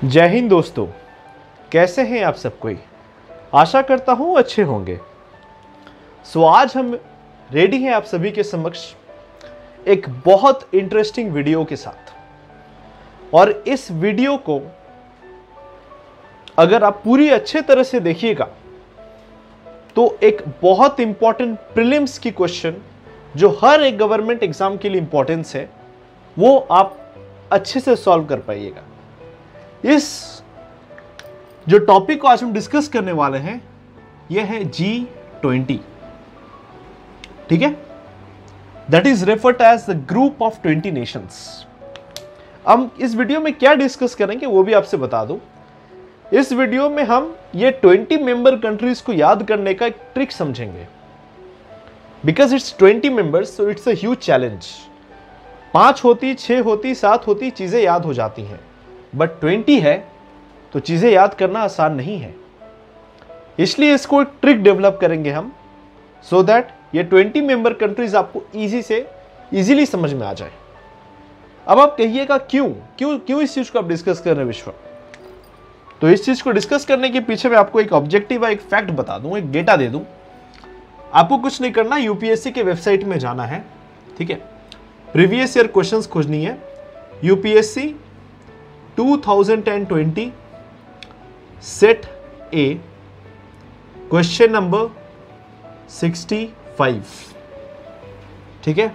जय हिंद दोस्तों, कैसे हैं आप सब कोई। आशा करता हूं अच्छे होंगे। आज हम रेडी हैं आप सभी के समक्ष एक बहुत इंटरेस्टिंग वीडियो के साथ। और इस वीडियो को अगर आप पूरी अच्छे तरह से देखिएगा तो एक बहुत इंपॉर्टेंट प्रीलिम्स की क्वेश्चन जो हर एक गवर्नमेंट एग्जाम के लिए इंपॉर्टेंस है वो आप अच्छे से सॉल्व कर पाइएगा। इस जो टॉपिक को आज हम डिस्कस करने वाले हैं यह है G20, ठीक है। That is referred as the group of 20 nations. हम इस वीडियो में क्या डिस्कस करेंगे वो भी आपसे बता दूं। इस वीडियो में हम ये 20 मेंबर कंट्रीज को याद करने का एक ट्रिक समझेंगे। Because it's 20 members, so it's a huge challenge. 5 होती, 6 होती, 7 होती, चीजें याद हो जाती हैं, बट 20 है तो चीजें याद करना आसान नहीं है। इसलिए इसको एक ट्रिक डेवलप करेंगे हम, सो दैट ये 20 मेंबर कंट्रीज आपको इजीली समझ में आ जाए। अब आप कहिएगा क्यों इस चीज को आप डिस्कस कर रहे हैं विश्व। तो इस चीज को डिस्कस करने के पीछे मैं आपको एक ऑब्जेक्टिव एक फैक्ट बता दूं, एक डेटा दे दूं। आपको कुछ नहीं करना, यूपीएससी के वेबसाइट में जाना है, ठीक है। प्रीवियस ईयर क्वेश्चंस खोजनी है। यूपीएससी 2020 सेट ए क्वेश्चन नंबर 65, ठीक है,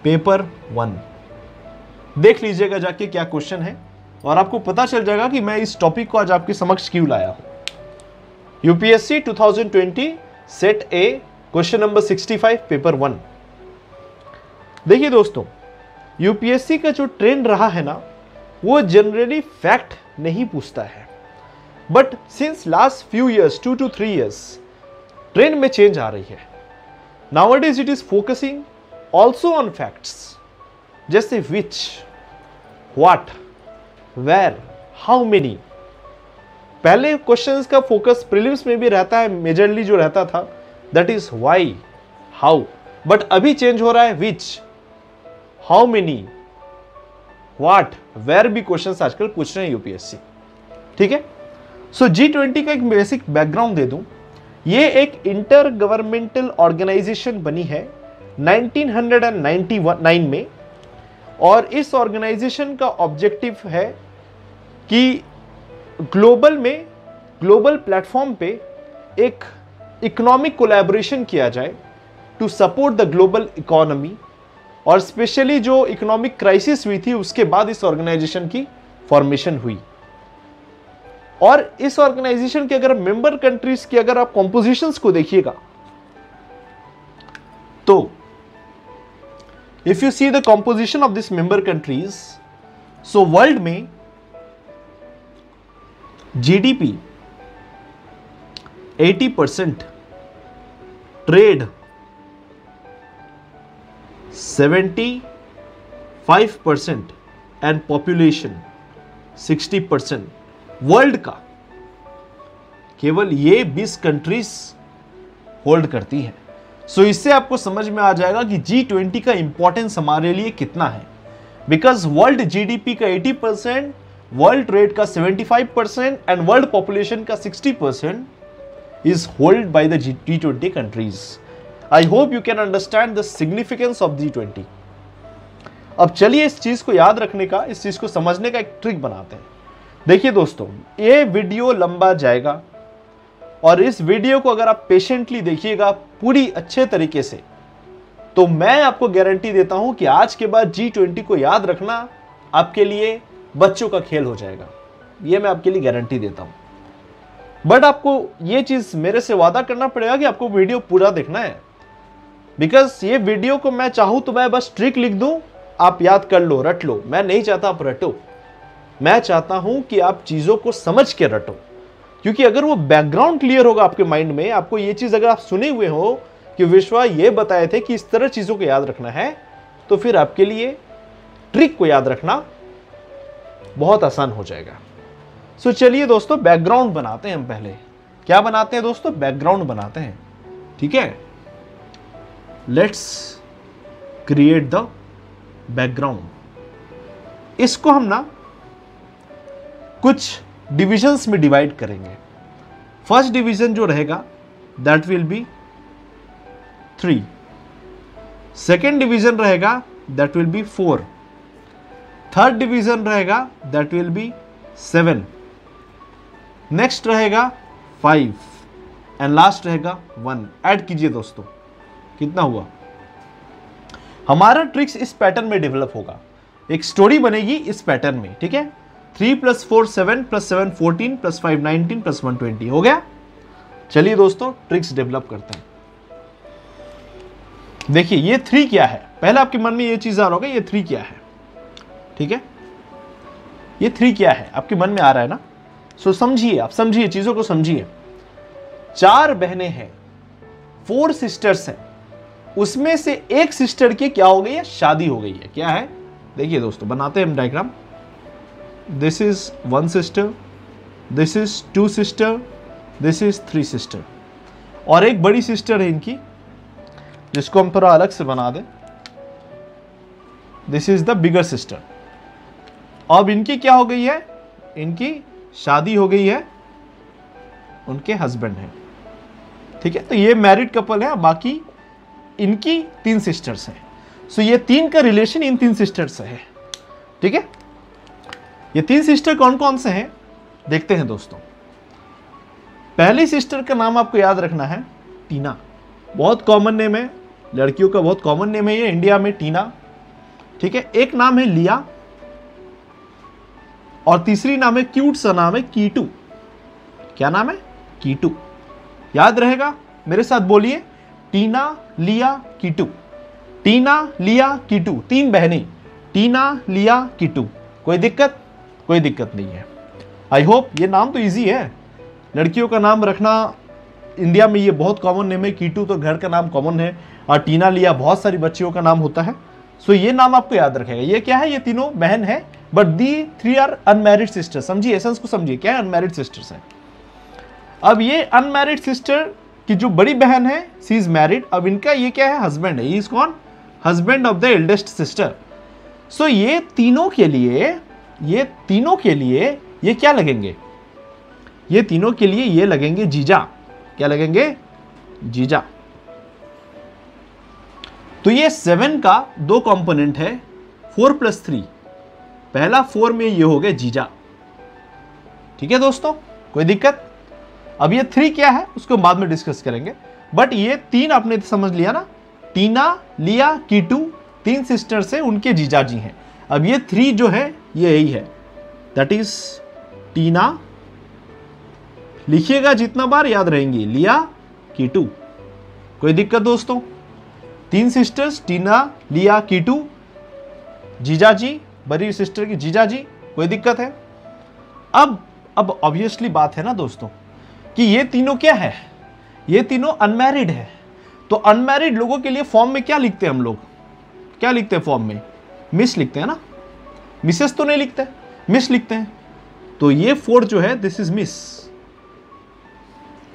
पेपर 1। देख लीजिएगा जाके क्या क्वेश्चन है और आपको पता चल जाएगा कि मैं इस टॉपिक को आज आपके समक्ष क्यों लाया हूं। यूपीएससी 2020 सेट ए क्वेश्चन नंबर 65, पेपर 1। देखिए दोस्तों, यूपीएससी का जो ट्रेंड रहा है ना वो जनरली फैक्ट नहीं पूछता है, but since last few years 2 to 3 years trend में चेंज आ रही है। Nowadays it is focusing also on facts, जैसे विच, व्हाट, वेयर, हाउ मेनी। पहले क्वेश्चंस का फोकस प्रीलिम्स में भी रहता है, मेजरली जो रहता था that is why, how, but अभी चेंज हो रहा है विच, हाउ मेनी, व्हाट, वेयर भी क्वेश्चंस आजकल पूछ रहे हैं यूपीएससी, ठीक है। सो G20 का एक बेसिक बैकग्राउंड दे दूं। ये एक इंटर गवर्नमेंटल ऑर्गेनाइजेशन बनी है 1999 में, और इस ऑर्गेनाइजेशन का ऑब्जेक्टिव है कि ग्लोबल प्लेटफॉर्म पे एक इकोनॉमिक कोलैबोरेशन किया जाए to support the global economy. और स्पेशली जो इकोनॉमिक क्राइसिस हुई थी उसके बाद इस ऑर्गेनाइजेशन की फॉर्मेशन हुई। और इस ऑर्गेनाइजेशन के अगर मेंबर कंट्रीज की अगर आप कॉम्पोजिशंस को देखिएगा तो if you see the composition of this member countries, so world में GDP 80%, trade 75% and population 60%। World का केवल ये 20 कंट्रीज होल्ड करती हैं। सो इससे आपको समझ में आ जाएगा कि G20 का इंपॉर्टेंस हमारे लिए कितना है। बिकॉज वर्ल्ड जीडीपी का 80%, वर्ल्ड ट्रेड का 75% एंड वर्ल्ड पॉपुलेशन का 60% is held by the G20 countries. I hope you can understand the significance of G20. अब चलिए इस चीज को याद रखने का, इस चीज को समझने का एक ट्रिक बनाते हैं। देखिए दोस्तों, ये वीडियो लंबा जाएगा और इस वीडियो को अगर आप पेशेंटली देखिएगा पूरी अच्छे तरीके से, तो मैं आपको गारंटी देता हूं कि आज के बाद G20 को याद रखना आपके लिए बच्चों का खेल हो जाएगा। ये मैं आपके लिए गारंटी देता हूं। बट आपको ये चीज मेरे से वादा करना पड़ेगा कि आपको वीडियो पूरा देखना है। बिकॉज ये वीडियो को मैं चाहूं तो मैं बस ट्रिक लिख दूं, आप याद कर लो, रट लो। मैं नहीं चाहता आप रटो, मैं चाहता हूं कि आप चीजों को समझ के रटो। क्योंकि अगर वो बैकग्राउंड क्लियर होगा आपके माइंड में, आपको ये चीज अगर आप सुने हुए हो कि विश्वा ये बताए थे कि इस तरह चीजों को याद रखना है, तो फिर आपके लिए ट्रिक को याद रखना बहुत आसान हो जाएगा। सो चलिए दोस्तों, बैकग्राउंड बनाते हैं हम। पहले क्या बनाते हैं दोस्तों? बैकग्राउंड बनाते हैं, ठीक है। Let's create the background. इसको हम ना कुछ डिविजन्स में डिवाइड करेंगे। फर्स्ट डिवीजन जो रहेगा that will be 3, second division रहेगा that will be 4, third division रहेगा दैट विल बी 7, नेक्स्ट रहेगा 5 एंड लास्ट रहेगा 1। ऐड कीजिए दोस्तों, कितना हुआ? हमारा ट्रिक्स इस पैटर्न में डेवलप होगा, एक स्टोरी बनेगी इस पैटर्न में, ठीक है। 3 + 4 7 + 7 14 + 5 19 + 1 20 हो गया। चलिए दोस्तों ट्रिक्स डेवलप करते हैं। देखिए ये 3 क्या है, पहले आपके मन में ये चीज आ रहा होगा, ये 3 क्या है, ठीक है। ये 3 क्या है आपके मन में आ रहा है ना। सो समझिए, आप समझिए, चीजों को समझिए। 4 बहनें हैं, 4 सिस्टर्स हैं, उसमें से एक सिस्टर की क्या हो गई है? शादी हो गई है। क्या है? देखिए दोस्तों, बनाते हैं हम diagram. This is 1 sister, this is 2 sister, this is 3 sister, और एक बड़ी सिस्टर है इनकी, जिसको हम थोड़ा अलग से बना दें। This is the bigger sister. अब इनकी क्या हो गई है? इनकी शादी हो गई है, उनके हस्बैंड हैं, ठीक है। तो ये मैरिड कपल है, बाकी इनकी 3 सिस्टर्स हैं। सो ये 3 का रिलेशन इन 3 सिस्टर्स से है, ठीक है। ये 3 सिस्टर कौन कौन से हैं देखते हैं दोस्तों। पहली सिस्टर का नाम आपको याद रखना है टीना, बहुत कॉमन नेम है, लड़कियों का बहुत कॉमन नेम है ये इंडिया में, टीना, ठीक है। एक नाम है लिया और तीसरी नाम है, क्यूट सा नाम है, कीटू। क्या नाम है? कीटू। याद रहेगा, मेरे साथ बोलिए, टीना, लिया, कीटू। टीना, लिया, कीटू, 3 बहनें, टीना, लिया, कीटू। कोई दिक्कत? कोई दिक्कत नहीं है। आई होप ये नाम तो इजी है, लड़कियों का नाम रखना इंडिया में ये बहुत कॉमन नेम है। कीटू तो घर का नाम कॉमन है, और टीना, लिया बहुत सारी बच्चियों का नाम होता है। सो ये नाम आपको याद रखेगा। ये क्या है? ये तीनों बहन है, but the 3 are unmarried sisters. समझिए, एसेंस को समझिए, क्या है? अनमैरिड सिस्टर्स है। अब ये अनमैरिड सिस्टर की जो बड़ी बहन है, सी इज मैरिड। अब इनका ये क्या है? हस्बैंड है। ही इज कौन? Husband of the eldest sister. So ये तीनों के लिए ये क्या लगेंगे? ये तीनों के लिए ये लगेंगे जीजा। क्या लगेंगे? जीजा। तो ये 7 का 2 कंपोनेंट है, 4 + 3। पहला 4 में ये हो गए जीजा, ठीक है दोस्तों, कोई दिक्कत? अब ये 3 क्या है उसको बाद में डिस्कस करेंगे, बट ये 3 आपने समझ लिया ना, टीना, लिया, कीटू, 3 सिस्टर्स हैं, उनके जीजा जी हैं। अब ये 3 जो है ये यही है, दैट इज टीना, लिखिएगा जितना बार याद रहेंगी, लिया, कीटू। कोई दिक्कत दोस्तों? 3 सिस्टर्स, टीना, लिया, कीटू, जीजा जी, बड़ी सिस्टर की जीजा जी। कोई दिक्कत है? अब ऑब्वियसली बात है ना दोस्तों कि ये तीनों क्या है? ये तीनों अनमैरिड है। तो अनमैरिड लोगों के लिए फॉर्म में क्या लिखते हैं हम लोग? क्या लिखते हैं फॉर्म में? मिस लिखते हैं ना, मिसेस तो नहीं लिखते, मिस लिखते हैं। तो ये 4 जो है दिस इज मिस,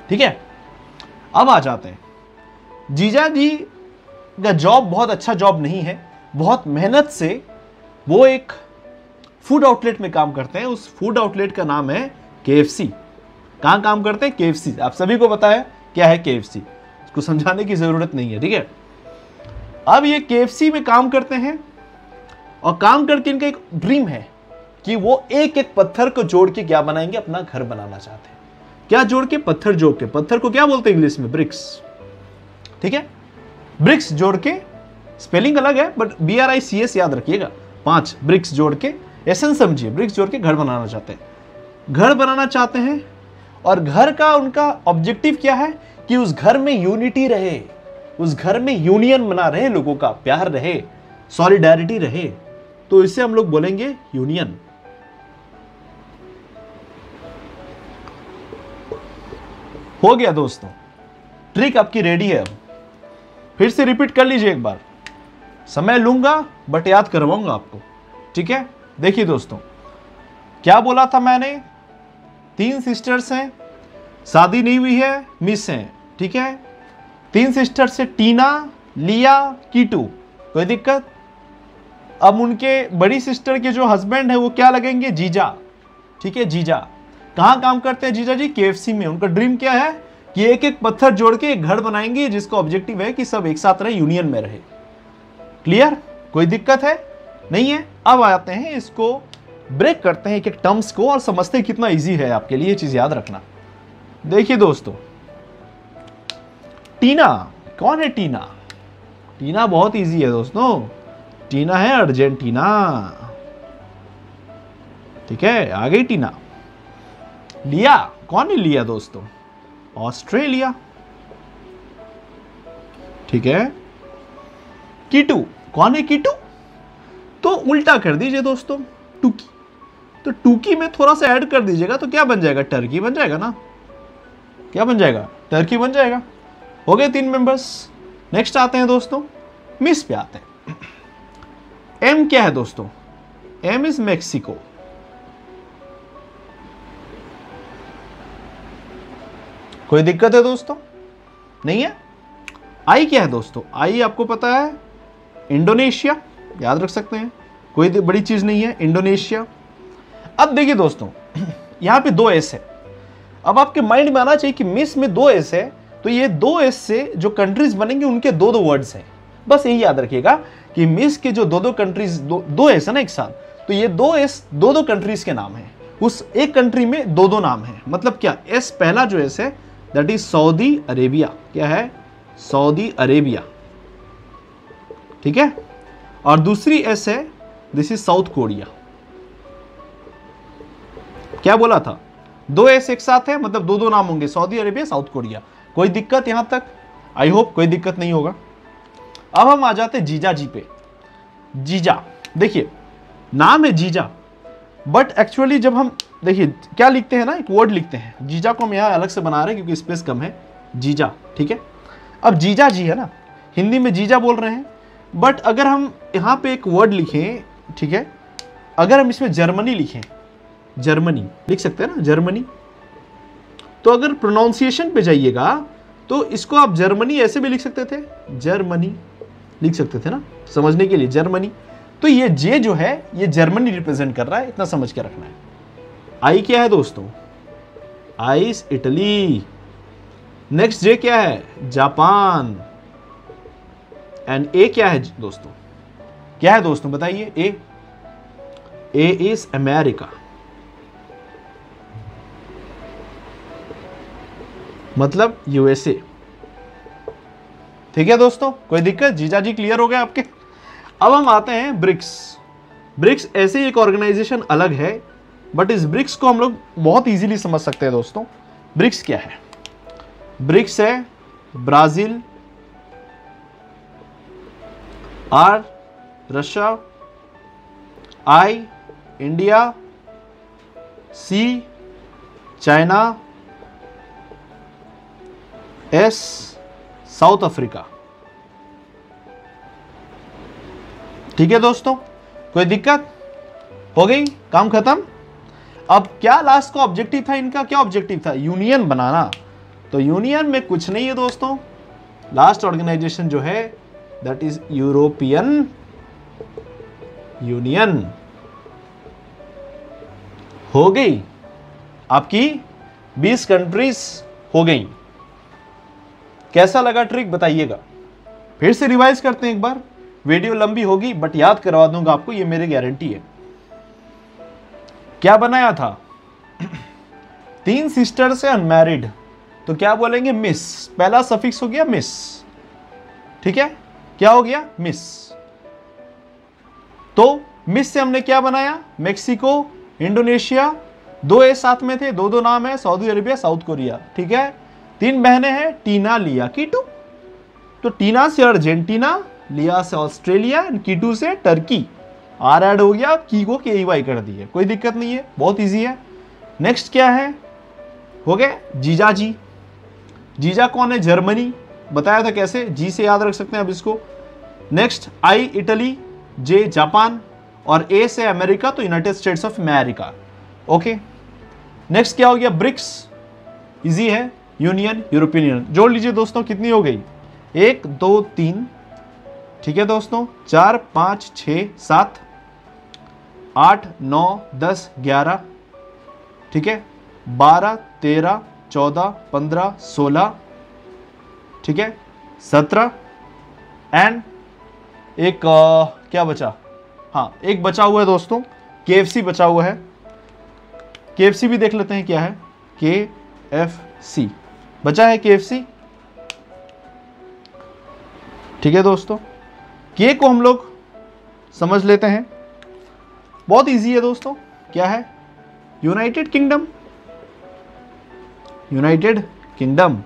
ठीक है। अब आ जाते हैं, जीजा जी का जॉब बहुत अच्छा जॉब नहीं है, बहुत मेहनत से वो एक फूड आउटलेट में काम करते हैं। उस फूड आउटलेट का नाम है KFC। कहां काम करते हैं? KFC। आप सभी को पता है क्या है KFC, इसको समझाने की जरूरत नहीं है, ठीक है। अब ये KFC में काम करते हैं, और काम करके इनका एक ड्रीम है कि वो एक एक पत्थर को जोड़ के क्या बनाएंगे? अपना घर बनाना चाहते हैं। क्या जोड़ के? पत्थर जोड़ के। पत्थर को क्या बोलते हैं इंग्लिश में? ब्रिक्स, ठीक है। ब्रिक्स जोड़ के, स्पेलिंग अलग है बट BRICS याद रखिएगा। 5 ब्रिक्स जोड़ के, एसेंस समझिए, ब्रिक्स जोड़ के घर बनाना चाहते हैं। घर बनाना चाहते हैं, और घर का उनका ऑब्जेक्टिव क्या है? कि उस घर में यूनिटी रहे, उस घर में यूनियन बना रहे, लोगों का प्यार रहे, सॉलिडारिटी रहे। तो इसे हम लोग बोलेंगे यूनियन। हो गया दोस्तों, ट्रिक आपकी रेडी है। अब फिर से रिपीट कर लीजिए एक बार, समय लूंगा बट याद करवाऊंगा आपको, ठीक है। देखिए दोस्तों, क्या बोला था मैंने? 3 सिस्टर्स हैं, शादी नहीं हुई है, मिस हैं, ठीक है। 3 सिस्टर्स से टीना, लिया, कीटू। कोई दिक्कत? अब उनके बड़ी सिस्टर के जो हस्बैंड है वो क्या लगेंगे? जीजा, ठीक है। जीजा कहाँ काम करते हैं जीजा जी? KFC में। उनका ड्रीम क्या है कि एक एक पत्थर जोड़ के एक घर बनाएंगे जिसका ऑब्जेक्टिव है कि सब एक साथ रहे, यूनियन में रहे। क्लियर? कोई दिक्कत है? नहीं है। अब आते हैं, इसको ब्रेक करते हैं एक एक टर्म्स को और समझते हैं कितना इजी है आपके लिए, ये चीज याद रखना। देखिए दोस्तों, टीना, कौन है टीना? टीना बहुत इजी है दोस्तों, टीना है अर्जेंटीना। ठीक है, आ गई टीना। लिया, कौन है लिया दोस्तों? ऑस्ट्रेलिया। ठीक है। कीटू, कौन है कीटू? तो उल्टा कर दीजिए दोस्तों, टूकी। तो टूकी में थोड़ा सा ऐड कर दीजिएगा तो क्या बन जाएगा? टर्की बन जाएगा ना। क्या बन जाएगा? टर्की बन जाएगा। हो गए 3 मेंबर्स। नेक्स्ट आते हैं दोस्तों, मिस पे आते हैं। एम क्या है दोस्तों? M is Mexico. कोई दिक्कत है दोस्तों? नहीं है। आई क्या है दोस्तों? आई आपको पता है, इंडोनेशिया, याद रख सकते हैं, कोई बड़ी चीज नहीं है, इंडोनेशिया। अब देखिए दोस्तों, यहां पे 2 एस है। अब आपके माइंड में आना चाहिए कि मिस में 2 एस है, तो ये 2 एस से जो कंट्रीज बनेंगे उनके 2-2 वर्ड्स हैं। बस यही याद रखिएगा कि मिस के जो 2-2 कंट्रीज, 2 एस है ना एक साथ, तो ये 2 एस 2-2 कंट्रीज के नाम है। उस एक कंट्री में 2-2 नाम है। मतलब क्या? एस, पहला जो एस है दैट इज सऊदी अरेबिया। क्या है? Saudi Arabia. ठीक है। और दूसरी एस है, दिस इज साउथ कोरिया। क्या बोला था? 2 एस एक साथ है, मतलब 2-2 नाम होंगे, सऊदी अरेबिया, साउथ कोरिया। कोई दिक्कत यहां तक? आई होप कोई दिक्कत नहीं होगा। अब हम आ जाते हैं जीजा जी पे। जीजा, देखिए नाम है जीजा, बट एक्चुअली जब हम देखिए क्या लिखते हैं ना, एक वर्ड लिखते हैं। जीजा को हम यहां अलग से बना रहे हैं क्योंकि स्पेस कम है। जीजा, ठीक है। अब जीजा जी है ना, हिंदी में जीजा बोल रहे हैं, बट अगर हम यहां पे एक वर्ड लिखें, ठीक है, अगर हम इसमें जर्मनी लिखें, जर्मनी लिख सकते हैं ना, जर्मनी, तो अगर प्रोनाउंसिएशन पे जाइएगा तो इसको आप जर्मनी ऐसे भी लिख सकते थे, जर्मनी लिख सकते थे ना, समझने के लिए, जर्मनी। तो ये जे जो है ये जर्मनी रिप्रेजेंट कर रहा है, इतना समझ के रखना है। आई क्या है दोस्तों? Ice Italy. नेक्स्ट जे क्या है? जापान। एंड ए क्या है दोस्तों? क्या है दोस्तों बताइए? ए इज अमेरिका, मतलब यूएसए। ठीक है दोस्तों, कोई दिक्कत? जीजा जी क्लियर हो गए आपके? अब हम आते हैं ब्रिक्स। ब्रिक्स ऐसे ही एक ऑर्गेनाइजेशन अलग है, बट इस ब्रिक्स को हम लोग बहुत इजीली समझ सकते हैं दोस्तों। ब्रिक्स क्या है? ब्रिक्स है Brazil, R Russia, I India, C China, S South Africa. ठीक है दोस्तों, कोई दिक्कत? हो गई, काम खत्म। अब क्या लास्ट का ऑब्जेक्टिव था इनका? क्या ऑब्जेक्टिव था? यूनियन बनाना। तो यूनियन में कुछ नहीं है दोस्तों, लास्ट ऑर्गेनाइजेशन जो है दैट इज यूरोपियन यूनियन। हो गई आपकी 20 कंट्रीज हो गई। कैसा लगा ट्रिक बताइएगा? फिर से रिवाइज करते हैं एक बार, वीडियो लंबी होगी बट याद करवा दूंगा आपको, ये मेरी गारंटी है। क्या बनाया था? 3 सिस्टर से अनमैरिड, तो क्या बोलेंगे? मिस। पहला सफिक्स हो गया मिस, ठीक है, क्या हो गया? मिस। तो मिस से हमने क्या बनाया? मैक्सिको, इंडोनेशिया, 2 ए साथ में थे, 2-2 नाम है, सऊदी अरेबिया, साउथ कोरिया। ठीक है। 3 बहनें हैं, टीना, लिया, कीटू। तो टीना से अर्जेंटीना, लिया से ऑस्ट्रेलिया, कीटू से टर्की। आर ऐड हो गया, की को KEY कर दिए, कोई दिक्कत नहीं है, बहुत इजी है। नेक्स्ट क्या है? हो गए जीजा जी। जीजा कौन है? जर्मनी, बताया था कैसे, जी से याद रख सकते हैं अब इसको। Next I Italy, J Japan, और ए से अमेरिका, तो United states of America. Okay. Next क्या हो गया? ब्रिक्स, इजी है, यूनियन, यूरोपियन यूनियन। जोड़ लीजिए दोस्तों, कितनी हो गई? 1 2 3, ठीक है दोस्तों, 4 5 6 7 8 9 10 11 ठीक है, 12, 13, 14, 15, 16, ठीक है, 17 एंड एक क्या बचा, हाँ एक बचा हुआ है दोस्तों, KFC बचा हुआ है। KFC भी देख लेते हैं क्या है, KFC बचा है KFC, ठीक है दोस्तों। K को हम लोग समझ लेते हैं, बहुत इजी है दोस्तों, क्या है, यूनाइटेड किंगडम। यूनाइटेड किंगडम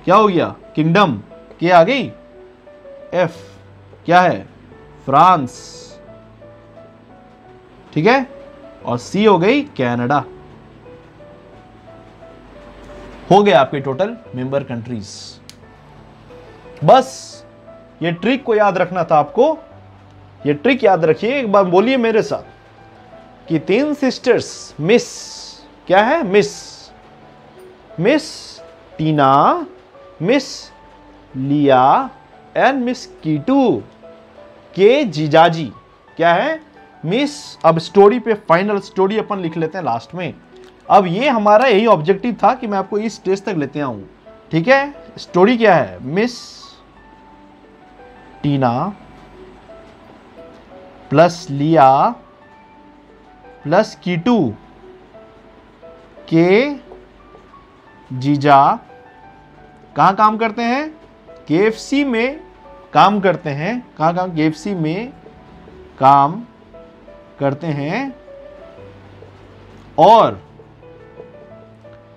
क्या हो गया, किंगडम, के आ गई, F क्या है, फ्रांस, ठीक है, और C हो गई कनाडा। हो गया आपके टोटल मेंबर कंट्रीज। बस ये ट्रिक को याद रखना था आपको, ये ट्रिक याद रखिए, एक बार बोलिए मेरे साथ कि 3 सिस्टर्स, मिस क्या है, मिस टीना, मिस लिया एंड मिस कीटू के जीजाजी क्या है, मिस। अब स्टोरी पे फाइनल स्टोरी अपन लिख लेते हैं लास्ट में। अब ये हमारा यही ऑब्जेक्टिव था कि मैं आपको इस स्टेज तक लेते आऊं, ठीक है। स्टोरी क्या है, मिस टीना प्लस लिया प्लस कीटू के जीजा कहाँ काम करते हैं, KFC में काम करते हैं। कहाँ काम, KFC में काम करते हैं और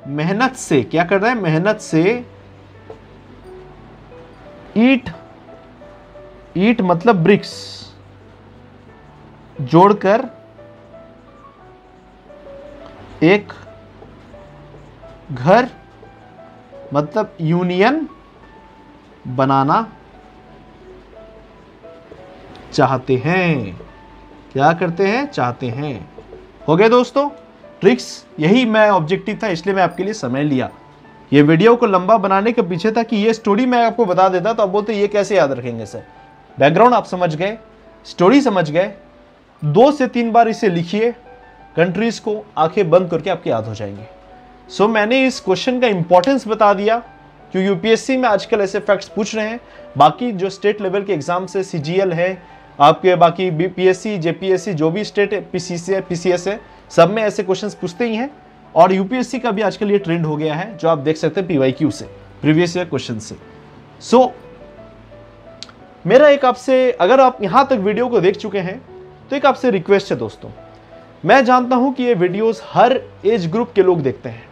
मेहनत से क्या कर रहे हैं, मेहनत से ईट मतलब ब्रिक्स जोड़कर एक घर मतलब यूनियन बनाना चाहते हैं। क्या करते हैं, चाहते हैं। हो गए दोस्तों ट्रिक्स, यही मैं ऑब्जेक्टिव था, इसलिए मैं आपके लिए समय लिया। ये वीडियो को लंबा बनाने के पीछे था कि ये स्टोरी मैं आपको बता देता तो आप बोलते ये कैसे याद रखेंगे सर। बैकग्राउंड आप समझ गए, स्टोरी समझ गए, 2 से 3 बार इसे लिखिए, कंट्रीज को आंखें बंद करके आपके याद हो जाएंगे। सो मैंने इस क्वेश्चन का इंपॉर्टेंस बता दिया, क्योंकि यूपीएससी में आजकल ऐसे फैक्ट्स पूछ रहे हैं। बाकी जो स्टेट लेवल के एग्जाम से CGL है आपके, बाकी BPSC JPSC जो भी स्टेट PCS है, सब में ऐसे क्वेश्चंस पूछते ही हैं। और यूपीएससी का भी आजकल ये ट्रेंड हो गया है, जो आप देख सकते हैं PYQ से, प्रीवियस ईयर क्वेश्चन से। सो मेरा एक आपसे, अगर आप यहां तक वीडियो को देख चुके हैं तो एक आपसे रिक्वेस्ट है दोस्तों, मैं जानता हूं कि ये वीडियोस हर एज ग्रुप के लोग देखते हैं,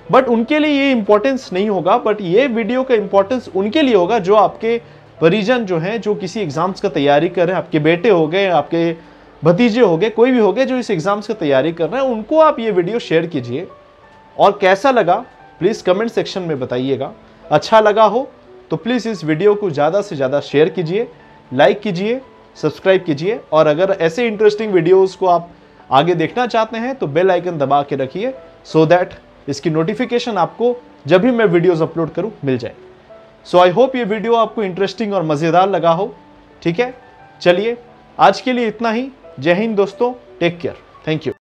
बट उनके लिए ये इंपॉर्टेंस नहीं होगा, बट ये वीडियो का इंपॉर्टेंस उनके लिए होगा जो आपके परिजन जो हैं, जो किसी एग्जाम्स का तैयारी कर रहे हैं, आपके बेटे हो गए, आपके भतीजे हो गए, कोई भी हो गए जो इस एग्जाम्स की तैयारी कर रहे हैं, उनको आप ये वीडियो शेयर कीजिए। और कैसा लगा प्लीज़ कमेंट सेक्शन में बताइएगा। अच्छा लगा हो तो प्लीज़ इस वीडियो को ज़्यादा से ज़्यादा शेयर कीजिए, लाइक कीजिए, सब्सक्राइब कीजिए। और अगर ऐसे इंटरेस्टिंग वीडियोज़ को आप आगे देखना चाहते हैं तो बेल आइकन दबा के रखिए, सो दैट इसकी नोटिफिकेशन आपको जब भी मैं वीडियोज़ अपलोड करूँ मिल जाए। सो आई होप ये वीडियो आपको इंटरेस्टिंग और मज़ेदार लगा हो, ठीक है। चलिए आज के लिए इतना ही। जय हिंद दोस्तों, टेक केयर, थैंक यू।